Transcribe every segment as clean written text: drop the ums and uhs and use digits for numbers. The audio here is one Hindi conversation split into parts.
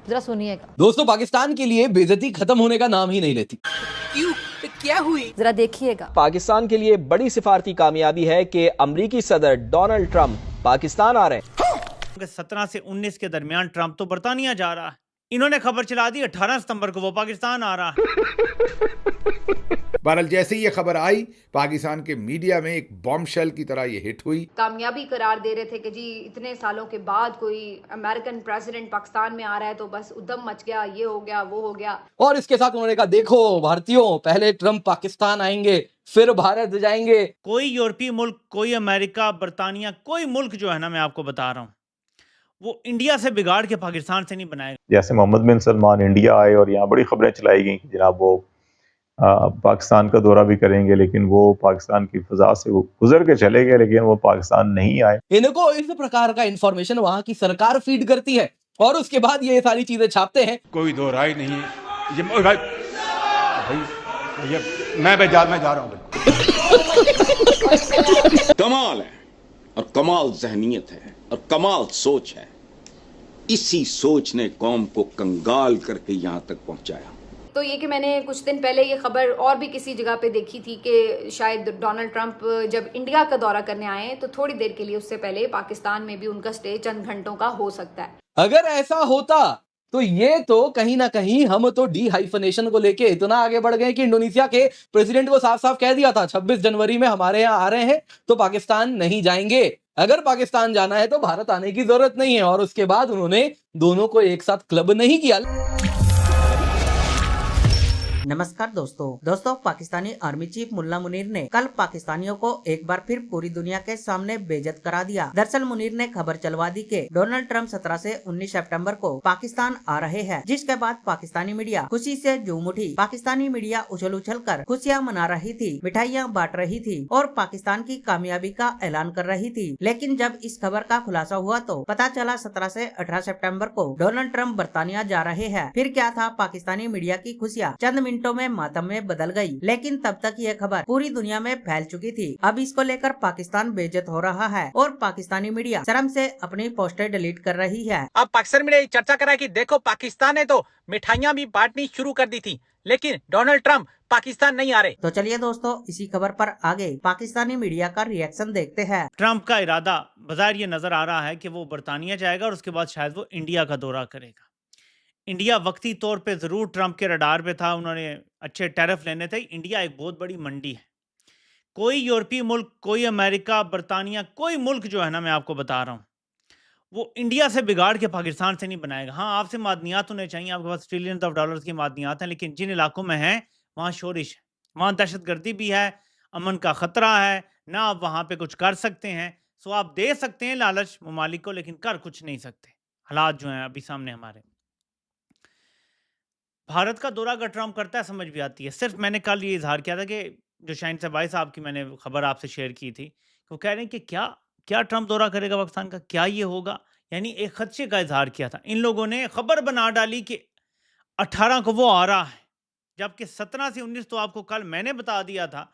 जरा सुनिएगा। दोस्तों, पाकिस्तान के लिए बेइज्जती खत्म होने का नाम ही नहीं लेती। क्यों? क्या हुई? जरा देखिएगा। पाकिस्तान के लिए बड़ी सिफारती कामयाबी है कि अमरीकी सदर डोनाल्ड ट्रंप पाकिस्तान आ रहे हैं। 17 से 19 के दरमियान ट्रंप तो बरतानिया जा रहा है। इन्होंने खबर चला दी 18 सितंबर को वो पाकिस्तान आ रहा है। बहरहाल जैसे ही ये खबर आई, पाकिस्तान के मीडिया में एक बॉम्बशेल की तरह ये हिट हुई। कामयाबी करार दे रहे थे कि जी इतने सालों के बाद कोई अमेरिकन प्रेसिडेंट पाकिस्तान में आ रहा है तो बस उधम मच गया, ये हो गया, वो हो गया। और इसके साथ उन्होंने कहा, देखो भारतीयों, पहले ट्रंप पाकिस्तान आएंगे, फिर भारत जाएंगे। कोई यूरोपीय मुल्क, कोई अमेरिका, बरतानिया, कोई मुल्क जो है ना, मैं आपको बता रहा हूँ, वो इंडिया से बिगाड़ के पाकिस्तान से नहीं बनाएगा। जैसे मोहम्मद बिन सलमान इंडिया आए और यहाँ बड़ी खबरें चलाई गई कि जनाब वो पाकिस्तान का दौरा भी करेंगे, लेकिन वो पाकिस्तान की फिजा से वो गुजर के चले गए, लेकिन वो पाकिस्तान नहीं आए। इनको इस प्रकार का इंफॉर्मेशन वहां की सरकार फीड करती है और उसके बाद ये सारी चीजें छापते हैं। कोई दो राय नहीं है। ये भाई मैं जा रहा हूँ। कमाल है, और कमाल ज़हनियत है, और कमाल सोच है। इसी सोच ने कौम को कंगाल करके यहाँ तक पहुँचाया। तो ये कि मैंने कुछ दिन पहले ये खबर और भी किसी जगह पे देखी थी कि शायद डोनाल्ड ट्रंप जब इंडिया का दौरा करने आए तो थोड़ी देर के लिए उससे पहले पाकिस्तान में भी उनका स्टे चंद घंटों का हो सकता है। अगर ऐसा होता तो ये तो कहीं ना कहीं हम तो डी हाइफनेशन को लेके इतना आगे बढ़ गए कि इंडोनेशिया के प्रेसिडेंट को साफ साफ कह दिया था 26 जनवरी में हमारे यहाँ आ रहे हैं तो पाकिस्तान नहीं जाएंगे। अगर पाकिस्तान जाना है तो भारत आने की जरूरत नहीं है। और उसके बाद उन्होंने दोनों को एक साथ क्लब नहीं किया। नमस्कार दोस्तों, पाकिस्तानी आर्मी चीफ मुल्ला मुनीर ने कल पाकिस्तानियों को एक बार फिर पूरी दुनिया के सामने बेइज्जत करा दिया। दरअसल मुनीर ने खबर चलवा दी कि डोनाल्ड ट्रंप 17 से 19 सितंबर को पाकिस्तान आ रहे हैं, जिसके बाद पाकिस्तानी मीडिया खुशी से झूम उठी। पाकिस्तानी मीडिया उछल कर खुशियां मना रही थी, मिठाइयां बांट रही थी और पाकिस्तान की कामयाबी का ऐलान कर रही थी। लेकिन जब इस खबर का खुलासा हुआ तो पता चला 17 से 18 सितंबर को डोनाल्ड ट्रंप बरतानिया जा रहे हैं। फिर क्या था, पाकिस्तानी मीडिया की खुशियां चंद मिनटों में मातम में बदल गई। लेकिन तब तक यह खबर पूरी दुनिया में फैल चुकी थी। अब इसको लेकर पाकिस्तान बेइज्जत हो रहा है और पाकिस्तानी मीडिया शर्म से अपनी पोस्टर डिलीट कर रही है। अब पाकिस्तान मीडिया चर्चा कर रहा है कि देखो पाकिस्तान ने तो मिठाइयां भी बांटनी शुरू कर दी थी, लेकिन डोनाल्ड ट्रंप पाकिस्तान नहीं आ रहे। तो चलिए दोस्तों, इसी खबर पर आगे पाकिस्तानी मीडिया का रिएक्शन देखते हैं। ट्रंप का इरादा बाजार ये नजर आ रहा है कि वो बरतानिया जाएगा और उसके बाद शायद वो इंडिया का दौरा करेगा। इंडिया वक्ती तौर पे ज़रूर ट्रंप के रडार पे था, उन्होंने अच्छे टैरिफ लेने थे। इंडिया एक बहुत बड़ी मंडी है। कोई यूरोपीय मुल्क, कोई अमेरिका, बरतानिया, कोई मुल्क जो है ना, मैं आपको बता रहा हूँ, वो इंडिया से बिगाड़ के पाकिस्तान से नहीं बनाएगा। हाँ, आपसे मादनियात होने चाहिए, आपके पास ट्रिलियन ऑफ डॉलर्स की मादनियात हैं, लेकिन जिन इलाकों में हैं वहाँ शोरिश है, वहाँ दहशतगर्दी भी है, अमन का ख़तरा है ना, आप वहाँ पे कुछ कर सकते हैं। सो आप दे सकते हैं लालच ममालिक को, लेकिन कर कुछ नहीं सकते। हालात जो हैं अभी सामने हमारे। भारत का दौरा अगर ट्रंप करता है समझ भी आती है। सिर्फ मैंने कल ये इजहार किया था कि जो शाहीन सबाई साहब की मैंने खबर आपसे शेयर की थी, वो कह रहे हैं कि क्या क्या ट्रंप दौरा करेगा पाकिस्तान का, क्या ये होगा, यानी एक खदशे का इजहार किया था। इन लोगों ने खबर बना डाली कि 18 को वो आ रहा है, जबकि 17 से 19 तो आपको कल मैंने बता दिया था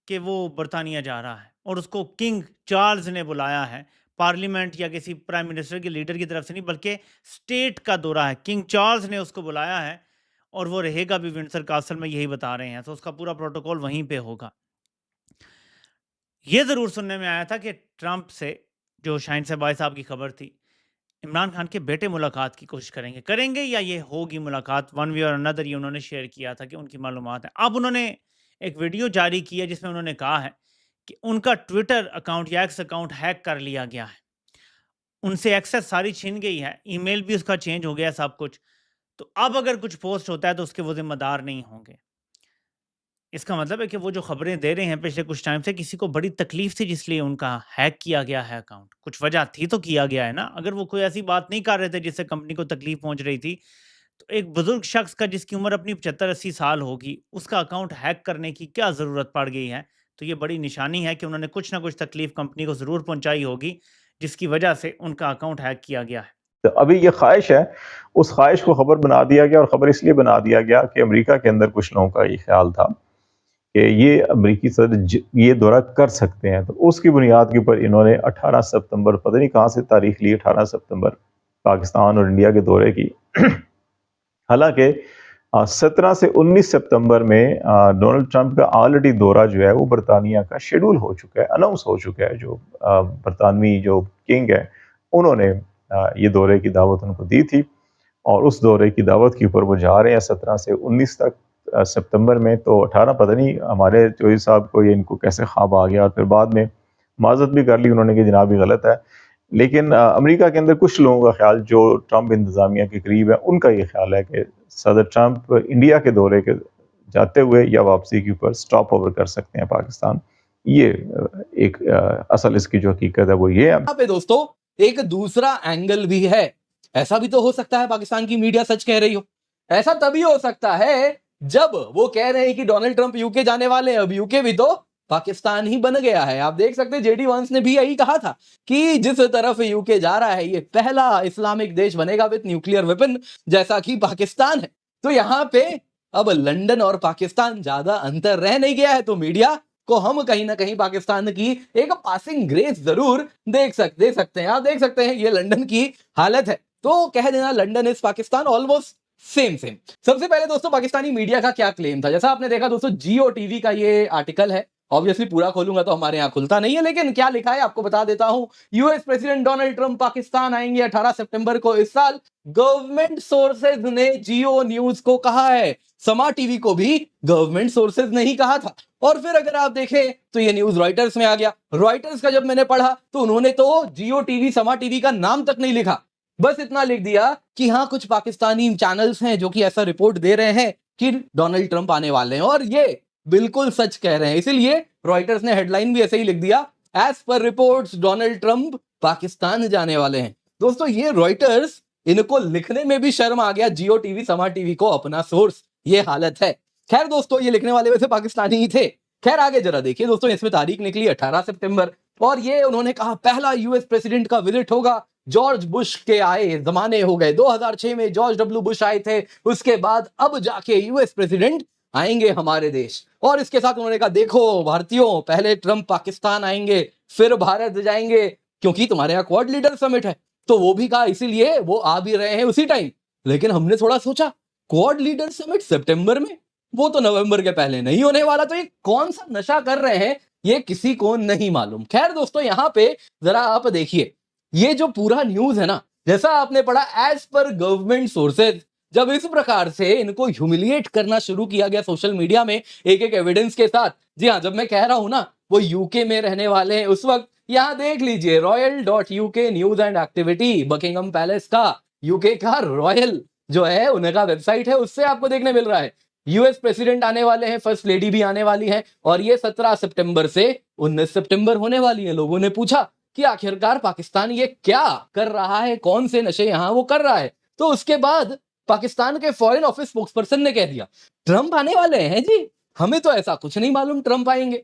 कि वो बरतानिया जा रहा है और उसको किंग चार्ल्स ने बुलाया है। पार्लियामेंट या किसी प्राइम मिनिस्टर के लीडर की तरफ से नहीं, बल्कि स्टेट का दौरा है। किंग चार्ल्स ने उसको बुलाया है और वो रहेगा भी विंडसर कासल में, यही बता रहे हैं। तो उसका पूरा प्रोटोकॉल वहीं पे होगा। ये ज़रूर सुनने में आया था कि ट्रंप से, जो शाहीन सबाई साहब की खबर थी, इमरान खान के बेटे मुलाकात की कोशिश करेंगे या ये होगी मुलाकात वन वे और अनदर, ये उन्होंने शेयर किया था कि उनकी मालूमात है। अब उन्होंने एक वीडियो जारी की है जिसमें उन्होंने कहा है कि उनका ट्विटर अकाउंट या एक्स अकाउंट हैक कर लिया गया है, उनसे एक्सेस सारी छीन गई है, ईमेल भी उसका चेंज हो गया, सब कुछ। तो अब अगर कुछ पोस्ट होता है तो उसके वो जिम्मेदार नहीं होंगे। इसका मतलब है कि वो जो खबरें दे रहे हैं पिछले कुछ टाइम से, किसी को बड़ी तकलीफ थी जिसलिए उनका हैक किया गया है अकाउंट। कुछ वजह थी तो किया गया है ना। अगर वो कोई ऐसी बात नहीं कर रहे थे जिससे कंपनी को तकलीफ पहुंच रही थी, तो एक बुजुर्ग शख्स का जिसकी उम्र अपनी 75-80 साल होगी, उसका अकाउंट हैक करने की क्या ज़रूरत पड़ गई है। तो ये बड़ी निशानी है कि उन्होंने कुछ ना कुछ तकलीफ कंपनी को ज़रूर पहुंचाई होगी, जिसकी वजह से उनका अकाउंट हैक किया गया है। तो अभी ये ख्वाहिश है, उस ख्वाहिश को खबर बना दिया गया, और खबर इसलिए बना दिया गया कि अमेरिका के अंदर कुछ लोगों का ये ख्याल था कि ये अमेरिकी सदर ये दौरा कर सकते हैं। तो उसकी बुनियाद के ऊपर इन्होंने 18 सितंबर, पता नहीं कहाँ से तारीख ली, 18 सितंबर पाकिस्तान और इंडिया के दौरे की। हालांकि 17 से 19 सितंबर में डोनाल्ड ट्रंप का ऑलरेडी दौरा जो है वो बरतानिया का शेड्यूल हो चुका है, अनाउंस हो चुका है। जो बरतानवी जो किंग है उन्होंने ये दौरे की दावत उनको दी थी और उस दौरे की दावत के ऊपर वो जा रहे हैं 17 से 19 तक सितंबर में। तो 18 पता नहीं हमारे चौधरी साहब को ये इनको कैसे ख्वाब आ गया और फिर बाद में माजरत भी कर ली उन्होंने कि जनाब ये गलत है। लेकिन अमेरिका के अंदर कुछ लोगों का ख्याल जो ट्रंप इंतज़ामिया के करीब है उनका ये ख्याल है कि सदर ट्रंप इंडिया के दौरे के जाते हुए या वापसी के ऊपर स्टॉप ओवर कर सकते हैं पाकिस्तान। ये एक असल इसकी जो हकीकत है वो ये है। यहाँ पे दोस्तों एक दूसरा एंगल भी है। ऐसा भी तो हो सकता है पाकिस्तान की मीडिया सच कह रही हो। ऐसा तभी हो सकता है जब वो कह रहे हैं कि डोनाल्ड ट्रंप यूके जाने वाले हैं, अब यूके भी तो पाकिस्तान ही बन गया है। आप देख सकते हैं जेडी वांस ने भी यही कहा था कि जिस तरफ यूके जा रहा है ये पहला इस्लामिक देश बनेगा विद न्यूक्लियर वेपन, जैसा कि पाकिस्तान है। तो यहाँ पे अब लंदन और पाकिस्तान ज्यादा अंतर रह नहीं गया है, तो मीडिया को हम कहीं ना कहीं पाकिस्तान की एक पासिंग ग्रेस जरूर दे सकते हैं। आप देख सकते हैं ये लंदन की हालत है, तो कह देना London is Pakistan almost same. सबसे पहले दोस्तों पाकिस्तानी मीडिया का क्या क्लेम था, जैसा आपने देखा दोस्तों जियो टीवी का ये आर्टिकल है। ऑब्वियसली पूरा खोलूंगा तो हमारे यहाँ खुलता नहीं है, लेकिन क्या लिखा है आपको बता देता हूं। US president Donald Trump Pakistan आएंगे 18 सितंबर को इस साल, गवर्नमेंट सोर्सेज ने जियो न्यूज को कहा है। समा टीवी को भी गवर्नमेंट सोर्सेज ने ही कहा था। और फिर अगर आप देखें तो ये न्यूज रॉयटर्स में आ गया। रॉयटर्स का जब मैंने पढ़ा तो उन्होंने तो जियो टीवी समा टीवी का नाम तक नहीं लिखा, बस इतना लिख दिया कि हाँ कुछ पाकिस्तानी चैनल्स हैं जो कि ऐसा रिपोर्ट दे रहे हैं कि डोनाल्ड ट्रंप आने वाले हैं, और ये बिल्कुल सच कह रहे हैं। इसीलिए रॉयटर्स ने हेडलाइन भी ऐसे ही लिख दिया, as per reports Donald Trump Pakistan जाने वाले हैं। दोस्तों ये रॉयटर्स, इनको लिखने में भी शर्म आ गया, जियो टीवी समा टीवी को अपना सोर्स, ये हालत है। खैर दोस्तों ये लिखने वाले वैसे पाकिस्तानी ही थे। खैर आगे जरा देखिए दोस्तों, इसमें तारीख निकली 18 सितंबर और ये उन्होंने कहा पहला यूएस प्रेसिडेंट का विजिट होगा। जॉर्ज बुश के आए जमाने हो गए, 2006 में जॉर्ज डब्ल्यू बुश आए थे, उसके बाद अब जाके यूएस प्रेसिडेंट आएंगे हमारे देश। और इसके साथ उन्होंने कहा देखो भारतीयों, पहले ट्रंप पाकिस्तान आएंगे फिर भारत जाएंगे, क्योंकि तुम्हारे यहाँ क्वाड लीडर समिट है। तो वो भी कहा, इसीलिए वो आ भी रहे हैं उसी टाइम। लेकिन हमने थोड़ा सोचा क्वाड लीडर समिट सितंबर में, वो तो नवंबर के पहले नहीं होने वाला, तो ये कौन सा नशा कर रहे हैं ये किसी को नहीं मालूम। खैर दोस्तों यहाँ पे जरा आप देखिए, ये जो पूरा न्यूज है ना, जैसा आपने पढ़ा एज पर गवर्नमेंट सोर्सेज, जब इस प्रकार से इनको ह्यूमिलिएट करना शुरू किया गया सोशल मीडिया में एक एक एविडेंस के साथ। जी हाँ, जब मैं कह रहा हूं ना वो यूके में रहने वाले हैं उस वक्त, यहाँ देख लीजिए royal.uk news and activity, Buckingham palace का, यूके का रॉयल जो है उनका वेबसाइट है, उससे आपको देखने मिल रहा है यूएस प्रेसिडेंट आने वाले हैं, फर्स्ट लेडी भी आने वाली है, और ये 17 सितंबर से 19 सितंबर होने वाली है। लोगों ने पूछा कि आखिरकार पाकिस्तान ये क्या कर रहा है, कौन से नशे यहां वो कर रहा है। तो उसके बाद पाकिस्तान के फॉरेन ऑफिस स्पोक्सपर्सन ने कह दिया ट्रंप आने वाले हैं जी, हमें तो ऐसा कुछ नहीं मालूम ट्रंप आएंगे।